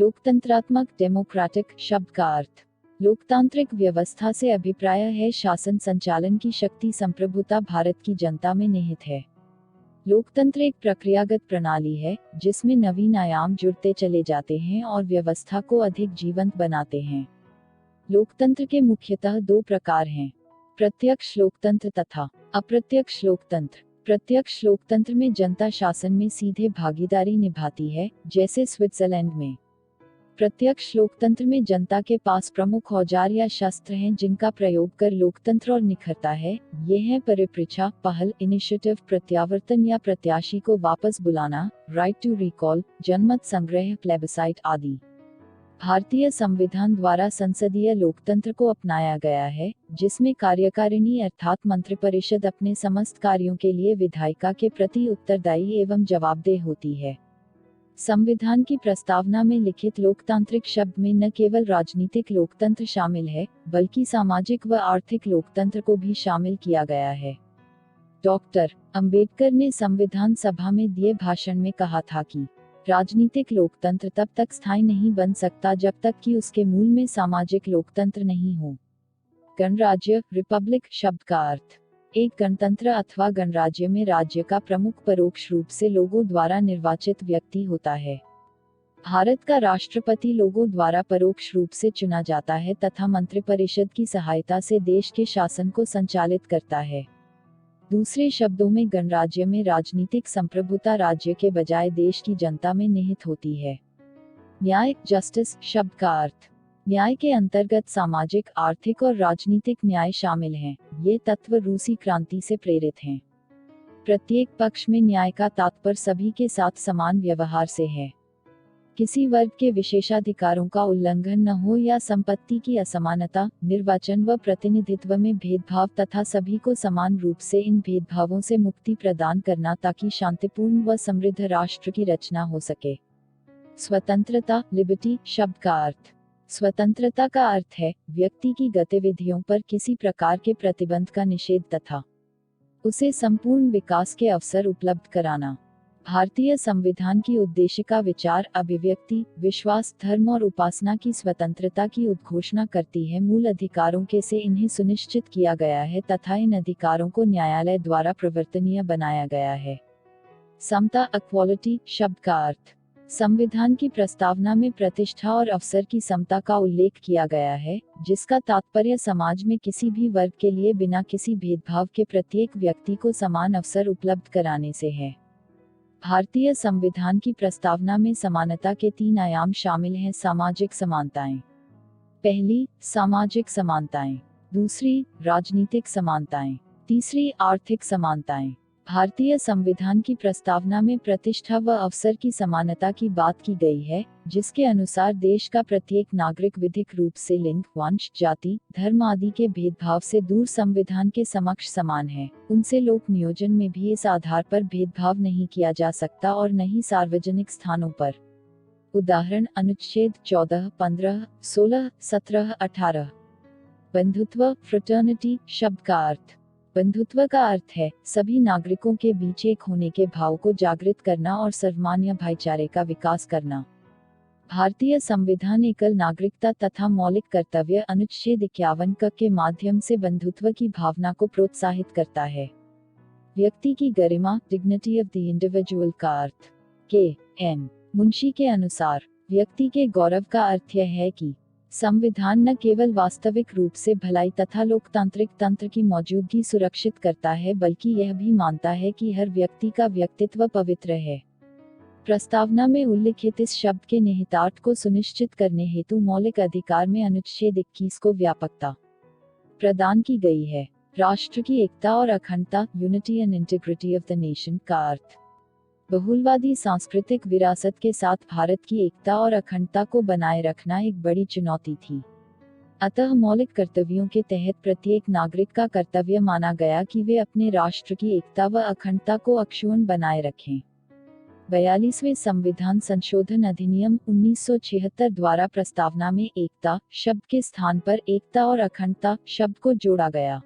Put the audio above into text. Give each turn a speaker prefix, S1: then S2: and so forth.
S1: लोकतंत्रात्मक democratic शब्द का अर्थ। लोकतांत्रिक व्यवस्था से अभिप्राय है शासन संचालन की शक्ति संप्रभुता भारत की जनता में निहित है। लोकतंत्र एक प्रक्रियागत प्रणाली है जिसमें नवीन आयाम जुड़ते चले जाते हैं और व्यवस्था को अधिक जीवंत बनाते हैं। लोकतंत्र के मुख्यतः दो प्रकार हैं, प्रत्यक्ष लोकतंत्र तथा अप्रत्यक्ष लोकतंत्र। प्रत्यक्ष लोकतंत्र में जनता शासन में सीधे भागीदारी निभाती है, जैसे स्विट्जरलैंड में। प्रत्यक्ष लोकतंत्र में जनता के पास प्रमुख औजार या शस्त्र हैं जिनका प्रयोग कर लोकतंत्र और निखरता है। ये हैं परिपृच्छा, पहल, इनिशिएटिव, प्रत्यावर्तन या प्रत्याशी को वापस बुलाना, राइट टू रिकॉल, जनमत संग्रह, प्लेबिसाइट आदि। भारतीय संविधान द्वारा संसदीय लोकतंत्र को अपनाया गया है, जिसमें कार्यकारिणी अर्थात मंत्रिपरिषद अपने समस्त कार्यों के लिए विधायिका के प्रति उत्तरदायी एवं जवाबदेह होती है। संविधान की प्रस्तावना में लिखित लोकतांत्रिक शब्द में न केवल राजनीतिक लोकतंत्र शामिल है, बल्कि सामाजिक व आर्थिक लोकतंत्र को भी शामिल किया गया है। डॉक्टर अंबेडकर ने संविधान सभा में दिए भाषण में कहा था कि राजनीतिक लोकतंत्र तब तक स्थायी नहीं बन सकता जब तक कि उसके मूल में सामाजिक लोकतंत्र नहीं हो। गणराज्य, रिपब्लिक शब्द का अर्थ। एक गणतंत्र अथवा गणराज्य में राज्य का प्रमुख परोक्ष रूप से लोगों द्वारा निर्वाचित व्यक्ति होता है। भारत का राष्ट्रपति लोगों द्वारा परोक्ष रूप से चुना जाता है तथा मंत्रिपरिषद की सहायता से देश के शासन को संचालित करता है। दूसरे शब्दों में गणराज्य में राजनीतिक संप्रभुता राज्य के बजाय देश की जनता में निहित होती है। न्याय, जस्टिस शब्द का अर्थ। न्याय के अंतर्गत सामाजिक, आर्थिक और राजनीतिक न्याय शामिल हैं। ये तत्व रूसी क्रांति से प्रेरित हैं। प्रत्येक पक्ष में न्याय का तात्पर्य सभी के साथ समान व्यवहार से है। किसी वर्ग के विशेषाधिकारों का उल्लंघन न हो या संपत्ति की असमानता, निर्वाचन व प्रतिनिधित्व में भेदभाव तथा सभी को समान रूप से इन भेदभावों से मुक्ति प्रदान करना ताकि शांतिपूर्ण व समृद्ध राष्ट्र की रचना हो सके। स्वतंत्रता, लिबर्टी शब्द का अर्थ। स्वतंत्रता का अर्थ है व्यक्ति की गतिविधियों पर किसी प्रकार के प्रतिबंध का निषेध तथा उसे संपूर्ण विकास के अवसर उपलब्ध कराना। भारतीय संविधान की उद्देशिका विचार, अभिव्यक्ति, विश्वास, धर्म और उपासना की स्वतंत्रता की उद्घोषणा करती है। मूल अधिकारों के से इन्हें सुनिश्चित किया गया है तथा इन अधिकारों को न्यायालय द्वारा प्रवर्तनीय बनाया गया है। समता, इक्वालिटी शब्द का अर्थ। संविधान की प्रस्तावना में प्रतिष्ठा और अवसर की समता का उल्लेख किया गया है, जिसका तात्पर्य समाज में किसी भी वर्ग के लिए बिना किसी भेदभाव के प्रत्येक व्यक्ति को समान अवसर उपलब्ध कराने से है। भारतीय संविधान की प्रस्तावना में समानता के 3 आयाम शामिल हैं। सामाजिक समानताएं। पहली, सामाजिक समानताएं। दूसरी, राजनीतिक समानताएं। तीसरी, आर्थिक समानताएं। भारतीय संविधान की प्रस्तावना में प्रतिष्ठा व अवसर की समानता की बात की गई है, जिसके अनुसार देश का प्रत्येक नागरिक विधिक रूप से लिंग, वंश, जाति, धर्म आदि के भेदभाव से दूर संविधान के समक्ष समान है। उनसे लोक नियोजन में भी इस आधार पर भेदभाव नहीं किया जा सकता और न ही सार्वजनिक स्थानों पर। उदाहरण, अनुच्छेद 14, 15, 16, 17, 18। बंधुत्व, फ्रेटर्निटी शब्द का अर्थ। बंधुत्व का अर्थ है सभी नागरिकों के बीच एक होने के भाव को जागृत करना और सर्वमान्य भाईचारे का विकास करना। भारतीय संविधान एकल नागरिकता तथा मौलिक कर्तव्य अनुच्छेद 51 क के माध्यम से बंधुत्व की भावना को प्रोत्साहित करता है। व्यक्ति की गरिमा, डिग्निटी ऑफ द इंडिविजुअल का अर्थ। के एन मुंशी के अनुसार व्यक्ति के गौरव का अर्थ यह है कि संविधान न केवल वास्तविक रूप से भलाई तथा लोकतांत्रिक तंत्र की मौजूदगी सुरक्षित करता है, बल्कि यह भी मानता है कि हर व्यक्ति का व्यक्तित्व पवित्र है। प्रस्तावना में उल्लिखित इस शब्द के निहितार्थ को सुनिश्चित करने हेतु मौलिक अधिकार में अनुच्छेद 21 को व्यापकता प्रदान की गई है। राष्ट्र की एकता और अखंडता, unity and integrity of the nation का अर्थ। बहुलवादी सांस्कृतिक विरासत के साथ भारत की एकता और अखंडता को बनाए रखना एक बड़ी चुनौती थी। अतः मौलिक कर्तव्यों के तहत प्रत्येक नागरिक का कर्तव्य माना गया कि वे अपने राष्ट्र की एकता व अखंडता को अक्षुण्ण बनाए रखें। 42वें संविधान संशोधन अधिनियम 1976 द्वारा प्रस्तावना में एकता शब्द के स्थान पर एकता और अखंडता शब्द को जोड़ा गया।